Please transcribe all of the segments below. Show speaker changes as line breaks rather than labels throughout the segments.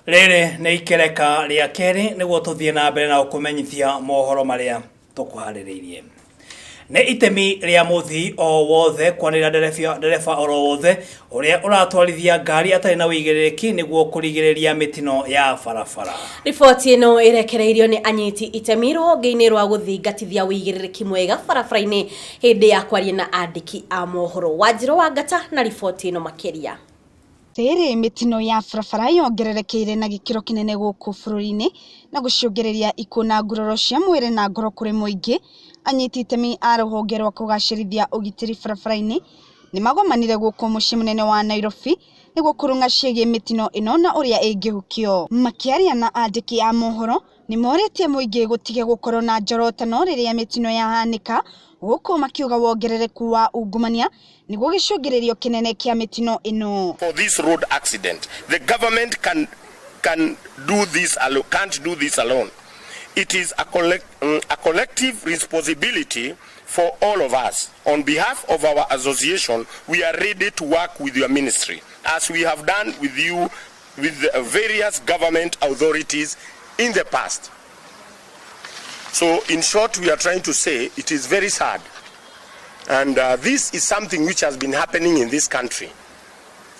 Rere nĩ ikereka rĩa kerĩ nĩguo tũthiĩ na mbere na kũmenyithia mohoro marĩa tũkũharĩrĩirie. Nĩ itemi rĩa mũthii o wothe kwanĩra ndereba oro wothe ũrĩa ũratwarithia ngari atarĩ na wĩigĩrĩrĩki nĩguo kũrigĩrĩria mĩtino ya barabara.
Riboti ĩno ĩrekereirio nĩ anyiti itemi rũhonge-inĩ rwa gũthingatithia wĩigĩrĩrĩki mwega barabara-inĩ hĩndĩ ya kwaria na andĩki a mohoro. Wanjirũ wa Ngata na riboti ĩno makĩria.
Rĩrĩ mĩtino ya barabara yongererekeire na gĩkĩro kĩnene gũkũ bũrũri-inĩ na gũcũngĩrĩria ikuũ na nguraro cia mwĩrĩ na ngoro kũrĩ mũingĩ. Anyiti itemi a rũhonge rwa kũgacĩrithia ũgitĩri barabara-inĩ nĩ magomanire gũkũ mũciĩ mũnene wa Nairobi nĩguo kũrũnga ciĩgiĩ mĩtino ĩno na ũrĩa ĩngĩhukio. Makĩaria na andĩki a mohoro nĩ morĩtie mũingĩ gũtige gũkorwo na njorotano rĩrĩa mĩtino yahanĩka, gũkũ makiuga wongerereku wa ungumania nĩguo gĩcũngĩrĩrio kĩnene kĩa mĩtino ĩno.
For this road accident, the government can't do this alone. It is a collective responsibility for all of us. On behalf of our association, we are ready to work with your ministry, as we have done with you, with the various government authorities in the past. So, in short, we are trying to say it is very sad. And this is something which has been happening in this country.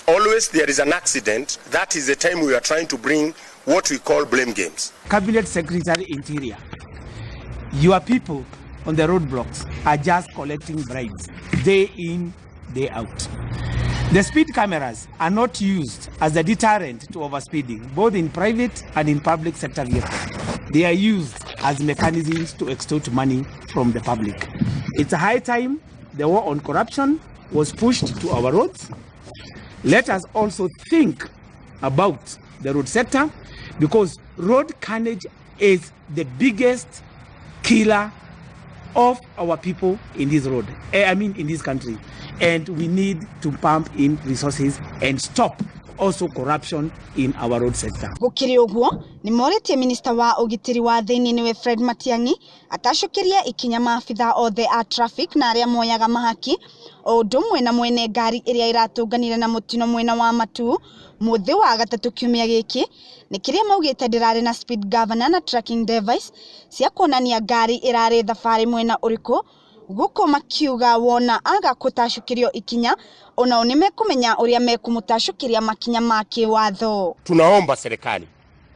Always there is an accident. That is the time we are trying to bring what we call blame games.
Cabinet Secretary Interior, your people on the roadblocks are just collecting bribes day in, day out. The speed cameras are not used as a deterrent to overspeeding, both in private and in public sector vehicles. They are used as mechanisms to extort money from the public. It's a high time the war on corruption was pushed to our roads. Let us also think about the road sector, because road carnage is the biggest killer of our people in this in this country. And we need to pump in resources and stop also corruption in our road sector.
Gũkĩrĩ ũguo nĩ morĩtie minista wa ũgitĩri wa thĩinĩ nĩwe Fred Matiang'i atacũkĩria ikinya maabitha othe a traffic na arĩa moyaga mahaki o ũndũ ũmwe na mwene ngari ĩrĩa iratũnganire na mũtino mwena wa Matu mũthĩ wa gatatũ kiumia gĩkĩ nĩ kĩrĩa maugĩte ndĩrarĩ na speed governor na tracking device cia kuonania ngari ĩrarĩ thabarĩ mwena ũrĩkũ, gũkũ makiuga wona aga kũtacũkĩrio ikinya ona nĩ mekumenya ũrĩa mekumũtacũkĩria makinya ma kĩwatho.
Tunaomba serikali,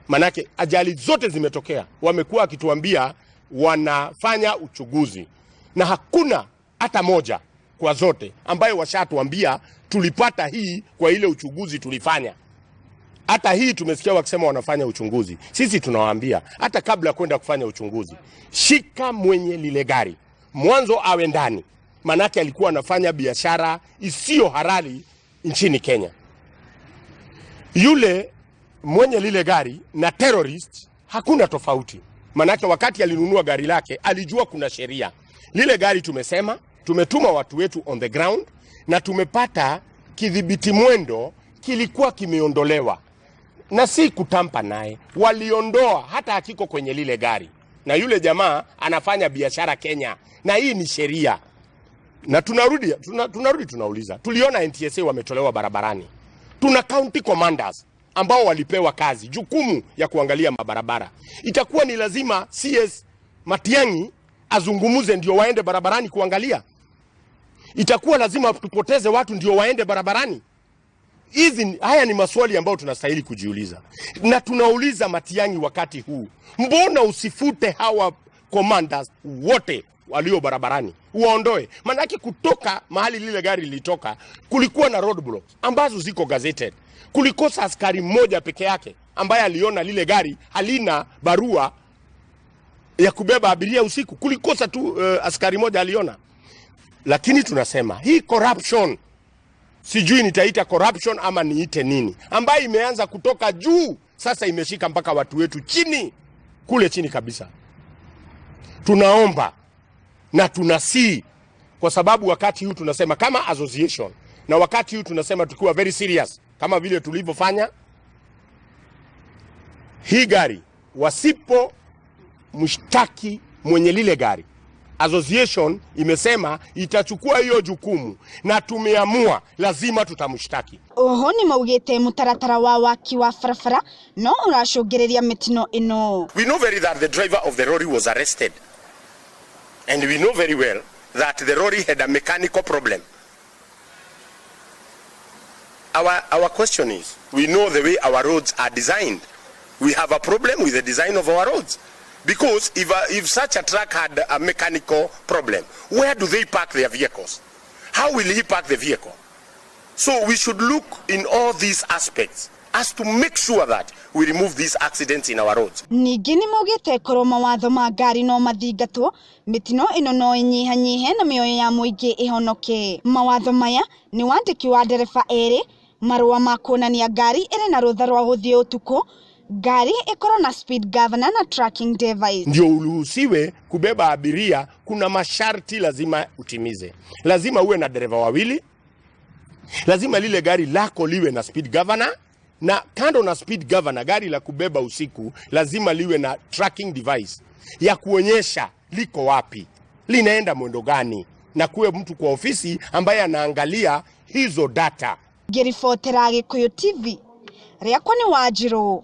manake ajali zote zimetokea, wamekuwa wakituambia wanafanya uchunguzi na hakuna hata moja kwa zote ambayo washatuambia tulipata hii kwa ile uchunguzi tulifanya. Hata hii tumesikia wakisema wanafanya uchunguzi. Sisi tunawaambia hata kabla kwenda kufanya uchunguzi, shika mwenye lile gari mwanzo awe ndani, manake alikuwa anafanya biashara isiyo halali nchini Kenya. Yule mwenye lile gari na terrorist hakuna tofauti, manake wakati alinunua gari lake alijua kuna sheria. Lile gari tumesema, tumetuma watu wetu on the ground na tumepata kidhibiti mwendo kilikuwa kimeondolewa na si kutampa naye, waliondoa hata hakiko kwenye lile gari, na yule jamaa anafanya biashara Kenya na hii ni sheria. Na tunauliza, tuliona NTSA wametolewa barabarani, tuna county commanders ambao walipewa kazi jukumu ya kuangalia mabarabara. Itakuwa ni lazima CS Matiang'i azungumuze ndio waende barabarani kuangalia? Itakuwa lazima tupoteze watu ndio waende barabarani? Haya ni maswali ambayo tunastahili kujiuliza. Na tunauliza Matiang'i wakati huu, mbona usifute hawa commanders wote walio barabarani, uwaondoe? Manake kutoka mahali lile gari lilitoka kulikuwa na roadblocks ambazo ziko gazetted. Kulikosa askari mmoja peke yake ambaye aliona lile gari halina barua ya kubeba abiria usiku. Kulikosa tu askari mmoja aliona. Lakini tunasema hii corruption, sijui nitaita corruption ama niite nini, ambayo imeanza kutoka juu sasa imeshika mpaka watu wetu chini, kule chini kabisa. Tunaomba na tunasii, kwa sababu wakati huu tunasema kama association, na wakati huu tunasema tukiwa very serious kama vile tulivyofanya hii gari, wasipo mshtaki mwenye lile gari Association imesema itachukua hiyo jukumu na tumeamua lazima tutamshtaki.
Oho ni maugite mutaratara wa waki wa barabara no uracungireria mitino ino.
We know very that the driver of the lorry was arrested. And we know very well that the lorry had a mechanical problem. Our question is, we know the way our roads are designed. We have a problem with the design of our roads. Because if such a truck had a mechanical problem, where do they park their vehicles? How will he park the vehicle? So we should look in all these aspects as to make sure that we remove these accidents in our roads.
Ningĩ nĩ maugĩte korwo mawatho ma ngari no mathingatwo, mitino ĩno no ĩnyihanyihe na mĩoyo ya mũingĩ ĩhonoke. Mawatho maya nĩ wandĩki wa ndereba erĩ, marũa ma kuonania ngari ĩrĩ na rũtha rwa gũthiĩ ũtukũ, gari ikorwo na speed governor na tracking device.
Ndio uruhusiwe kubeba abiria, kuna masharti lazima utimize. Lazima uwe na dereva wawili, lazima lile gari lako liwe na speed governor, na kando na speed governor, gari la kubeba usiku lazima liwe na tracking device ya kuonyesha liko wapi, linaenda mwendo gani, na kuwe mtu kwa ofisi ambaye anaangalia hizo data.
Ngĩribotera Gĩkũyũ TV, rĩakwa nĩ Wanjirũ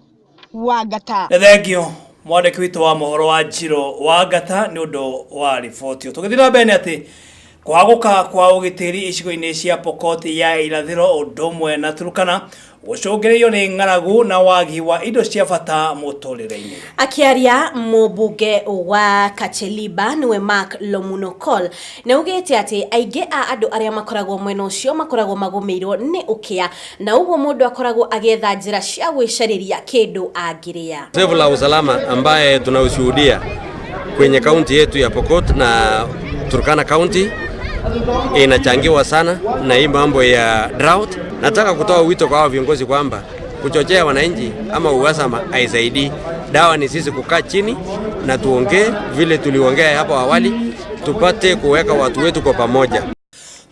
wa Ngata.
Thengio mwandĩki witũ wa mohoro Wanjirũ wa Ngata nĩ ũndũ wa riboti. Tũgĩthiĩ na mbere atĩ kwaguka kwa ũgitĩri icigo-inĩ cia Pokot ya irathĩro ũndũ ũmwe na Turkana gũcũngĩrĩirio nĩ ng'aragu na wagi wa indo cia bata mũtũrĩre-inĩ.
Akiaria mũmbunge wa Kacheliba niwe Mark Lomunokol naugĩte atĩ aingĩ a andũ arĩa makoragwo mwena ũcio makoragwo magũmĩirwo nĩ ũkĩa na ũguo mũndũ akoragwo agĩetha njĩra cia gwĩcarĩria kĩndũ angĩrĩa.
Ukosefu la usalama ambaye tunaushuhudia kwenye kaunti yetu ya Pokot na Turkana County inachangiwa sana na hii mambo ya drought. Nataka kutoa wito kwa viongozi kwamba kuchochea wananchi ama uhasama haisaidii. Dawa ni sisi kukaa chini na tuongee vile tuliongea hapo awali, tupate kuweka watu wetu kwa pamoja.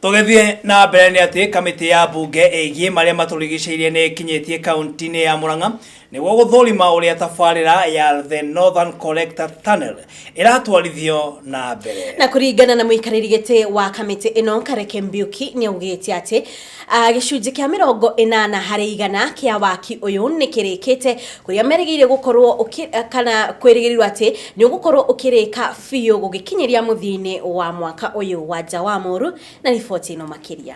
Tũgĩthiĩ na mbere nĩ atĩ kamĩtĩ ya mbunge ĩgiĩ marĩa matũrigicĩirie nĩ ĩkinyĩtie kaunti-inĩ ya Murang'a nĩguo gũthũrima ũrĩa tabarĩra ya the Northern Collector Tunnel ĩratwarithio na mbere. Na
kũringana na mũikarĩri gĩtĩ wa kamĩtĩ ĩno Kareke Mbiuki nĩaugĩte atĩ gĩcunjĩ kĩa 80% kĩa waki ũyũ nĩ kĩrĩkĩte kũrĩa merĩgĩire gũkorwo kana kwĩrĩgĩrĩrwo atĩ nĩ ũgũkorwo ũkĩrĩka biũ gũgĩkinyĩria mũthia-inĩ wa mwaka ũyũ wa Jawamoru na riboti ino makiria.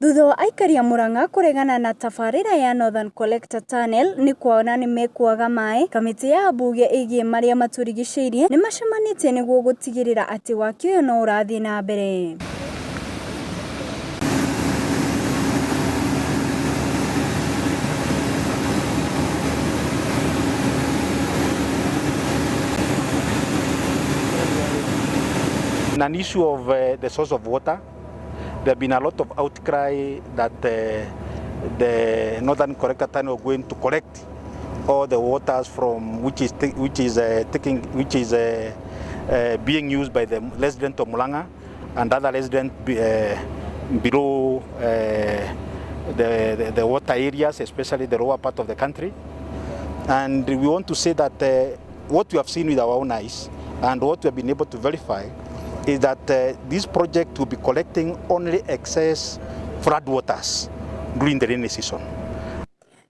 Thutha wa aikari a Murang'a kuregana na tabarĩra ya Northern Collector Tunnel ni kuona ni mekuaga mai, kamĩtĩ ya mbunge ĩgiĩ marĩa matũrigicĩirie nĩ macemanĩtie nĩguo gũtigĩrĩra atĩ waki ũyũ no ũrathiĩ na mbere.
An issue of the source of water. There have been a lot of outcry that the Northern Collector Tunnel are going to collect all the waters from which is being used by the residents of Murang'a and other residents below the water areas, especially the lower part of the country. And we want to say that what we have seen with our own eyes and what we have been able to verify is that this project will be collecting only excess flood waters during the rainy season.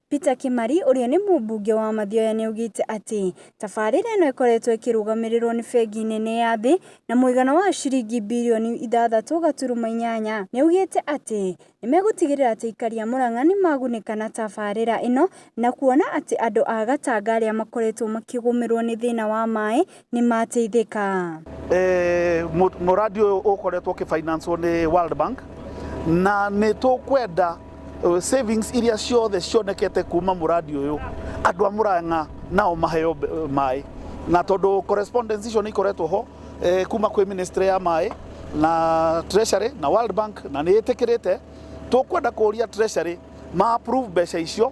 Peter Kimari ũrĩa nĩ mũmbunge wa Mathioya nĩaugĩte atĩ tabarĩra ĩno ĩkoretwo ĩkĩrũgamĩrĩrwo nĩ bengi nene ya thĩ na mũigana wa ciringi bilioni 6.8. Nĩaugĩte atĩ nĩmegũtigĩrĩra atĩ aikari a Murang'a nĩ magunĩka na tabarĩra ĩno na kuona atĩ andũ a Gatanga arĩa makoretwo makĩgũmĩrwo nĩ thĩna wa maĩ nĩ mateithĩka.
Muradi ũyũ ũkoretwo ũkĩfinancewo nĩ World Bank na nĩ tũkwenda savings iria ciothe cionekete kuma muradi ũyũ andũ a Murang'a nao maheo maĩ na tondũ correspondence icio nĩ ikoretwo ho kuma kwĩ ministry ya maĩ na treasury na World Bank na nĩ ĩtĩkĩrĩte tũkwenda kũria treasury ma approve mbeca icio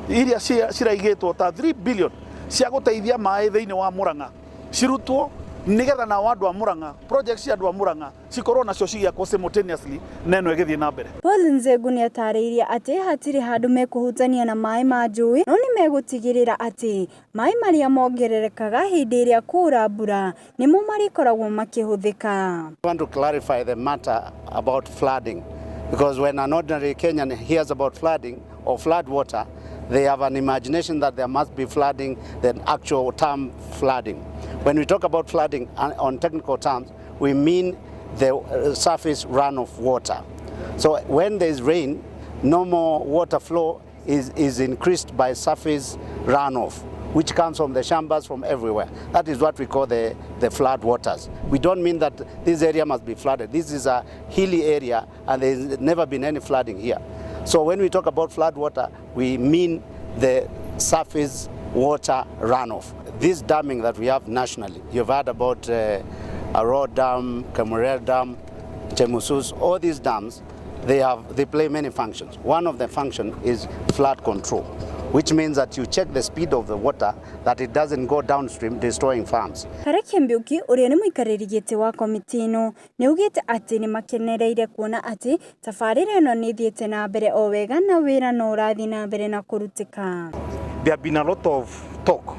iria ciraigĩtwo ta 3 billion cia gũteithia maĩ thĩinĩ wa Murang'a cirutwo nigetha na andu a Murang'a projects cia andu a Murang'a cikorwo nacio cigiakwo simultaneously neno igithii na mbere.
Paul Nzegu ni atariirie ati hatiri handu mekuhutania na mai ma njui no ni megutigirira ati mai maria mongererekaga hindi iria kura mbura nimo marikoragwo makihuthika.
I want to clarify the matter about flooding, because when an ordinary Kenyan hears about flooding or flood water, they have an imagination that there must be flooding, the actual term flooding. When we talk about flooding on technical terms, we mean the surface runoff water. So when there is rain, no more water flow is increased by surface runoff, which comes from the shambas, from everywhere. That is what we call the flood waters. We don't mean that this area must be flooded. This is a hilly area and there's never been any flooding here. So when we talk about flood water, we mean the surface water runoff. This damming that we have nationally, you've heard about Arrow Dam, Kamurel Dam, Chemusus, all these dams, they play many functions. One of the functions is flood control, which means that you check the speed of the water, that it doesn't go downstream destroying farms.
Kareke Mbiuki uria ni muikariri giti wa komiti ino ni ugite ati ni makenereire kuona ati tafarira ino ni thiete na mbere o wega na wira no urathi na mbere na kurutika.
There have been a lot of talk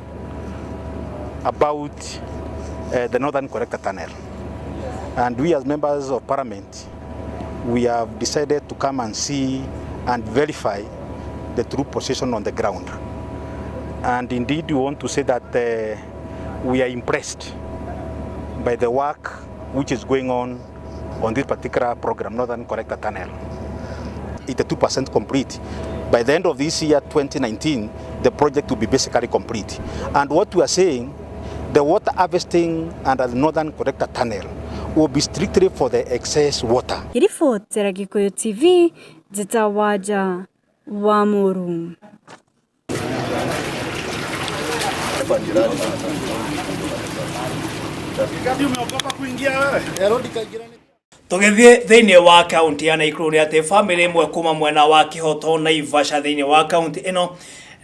about the Northern Connector Tunnel, and we as members of Parliament, we have decided to come and see and verify the true position on the ground. And indeed, we want to say that we are impressed by the work which is going on this particular program, Northern Connector Tunnel. It's 2% complete. By the end of this year, 2019, the project will be basically complete. And what we are saying, the water harvesting under the Northern Connector Tunnel will be strictly for the excess water.
Kirifotera Gikuyu TV, Zitawaja Wamuru.
Tugithie thiini wa kaunti ya Nakuru ni ati family imwe kuma mwena wa Kihoto na Ivasha thiini wa kaunti ino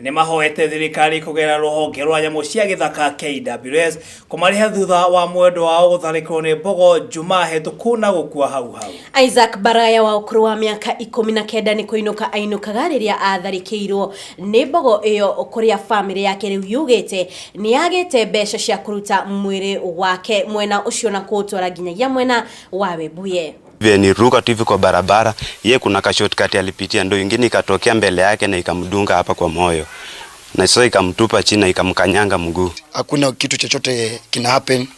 ni mahoete thirikari kugera ruhonge rwa nyamu cia githaka KWS kumariha thutha wa mwendo wao gutharikwo ni mbogo Jumaa hetũku na gukua hau.
Isaac Baraya wa ukuru wa miaka 19 ni kuinuka ainukaga riria atharikirwo ni mbogo iyo kuria family yake riu yugite ni agite mbeca cia kuruta mwiri wake mwena ucio na kutwara nginyagia mwena wa Webuye.
Ni ruka tu hivi kwa barabara, yeye kuna ka shortcut alipitia, ndio ingine ikatokea mbele yake na ikamdunga hapa kwa moyo, na sasa ikamtupa chini ikamkanyanga mguu. Hakuna kitu chochote kina happen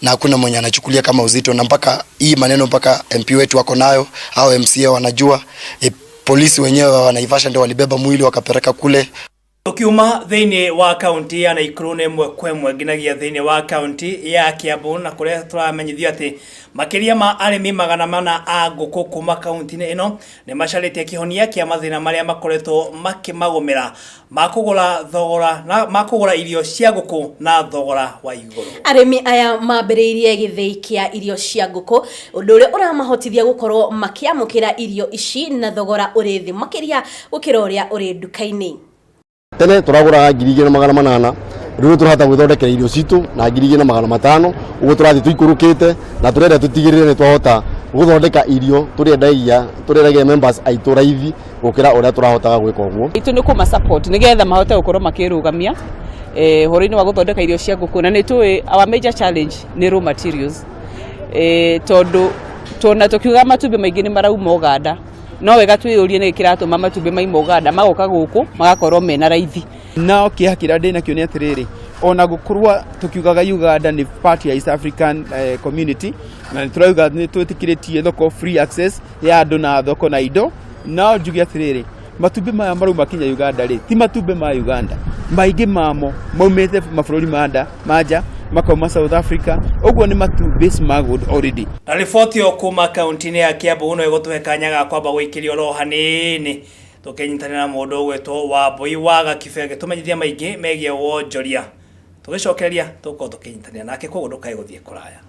na hakuna mwenye anachukulia kama uzito, na mpaka hii maneno mpaka MP wetu wako nayo au MCA wanajua, polisi wenyewe wanaivasha ndio walibeba mwili wakapeleka kule.
Tukiuma thiini wa kaunti ya Nakuru ni mwe kwemwe nginagia thiini wa kaunti ya Kiambu na kuria turamenyithio ati makiria ma arimi 400 a nguku kuma kaunti ino ni macaritie kihonia kia mathina maria makoretwo makimagumira makugura irio cia nguku na thogora wa iguru.
Arimi aya mambiriirie githei kia irio cia nguku undu uria uramahotithia gukorwo makiamukira irio ici na thogora uri thi makiria gukira uria uri ndukaini.
Tene turagura 2,800 riu turahota gwithondekera irio citu na 2,500 ugo turathi tuikurukite na turenda tutigirire ni twahota guthondeka irio turenda members aitu raithi gukira uria turahotaga gwika uguo.
Itu ni kuma support nigetha mahote gukorwo makirugamia horo-ini wa guthondeka irio cia nguku, na ni tuwe our major challenge ni raw materials tondu tona tukiuga matumbi maingi ni marauma Uganda, no wega twiyurie ni kiratuma matumbi mai Uganda magoka guku magakorwo mena raithi.
Nao kihakira ndina kionea atiriri ona gukurwa tukiugaga Uganda ni part ya East African community, na turauga ni twitikiretie thoko free access ya andu na thoko na indo. Nao njugia atiriri matumbi maya maruma kinya Uganda ri ti matumbi ma Uganda, maingi mamo maumete mabũrũri manja makoma South Africa, ogwo ni matumbi smuggled already.
Riboti kuma kaunti ya Kiambu no igotuhe kanya ga kwamba gwikirio ro hanini tukinyitana na mundu gwetwo Wambui wa Gakibenge tumenyithia maingi megie wonjoria tugicokereria tuko tukinyitania nake koguo ndukae guthie kuraya.